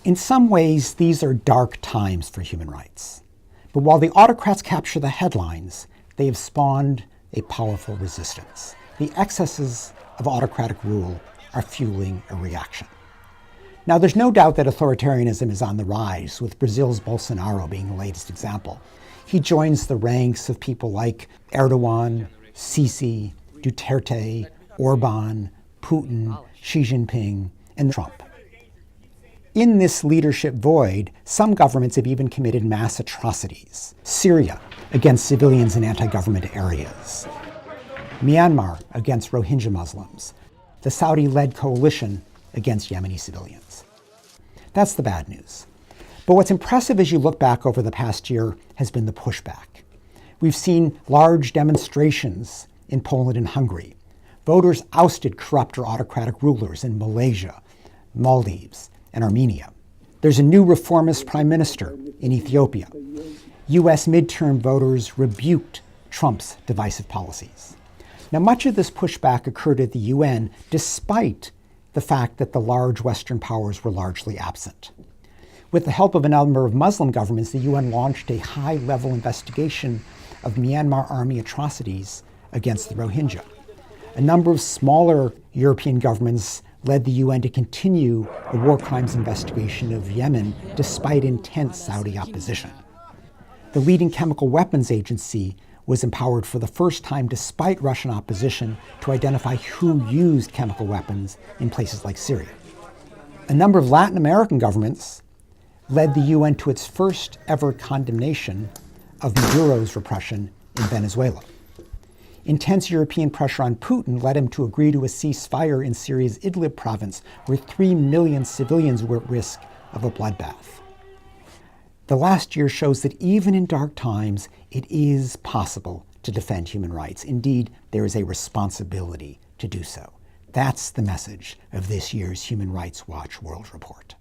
In some ways, these are dark times for human rights. But while the autocrats capture the headlines, they have spawned a powerful resistance. The excesses of autocratic rule are fueling a reaction. Now, there's no doubt that authoritarianism is on the rise, with Brazil's Bolsonaro being the latest example. He joins the ranks of people like Erdogan, Sisi, Duterte, Orban, Putin, Xi Jinping, and Trump. In this leadership void, some governments have even committed mass atrocities. Syria against civilians in anti-government areas. Myanmar against Rohingya Muslims. The Saudi-led coalition against Yemeni civilians. That's the bad news. But what's impressive as you look back over the past year has been the pushback. We've seen large demonstrations in Poland and Hungary. Voters ousted corrupt or autocratic rulers in Malaysia, Maldives, and Armenia. There's a new reformist prime minister in Ethiopia. U.S. midterm voters rebuked Trump's divisive policies. Now, much of this pushback occurred at the UN despite the fact that the large Western powers were largely absent. With the help of a number of Muslim governments, the UN launched a high-level investigation of Myanmar army atrocities against the Rohingya. A number of smaller European governments led the UN to continue a war crimes investigation of Yemen despite intense Saudi opposition. The leading chemical weapons agency was empowered for the first time despite Russian opposition to identify who used chemical weapons in places like Syria. A number of Latin American governments led the UN to its first ever condemnation of Maduro's repression in Venezuela. Intense European pressure on Putin led him to agree to a ceasefire in Syria's Idlib province, where 3 million civilians were at risk of a bloodbath. The last year shows that even in dark times, it is possible to defend human rights. Indeed, there is a responsibility to do so. That's the message of this year's Human Rights Watch World Report.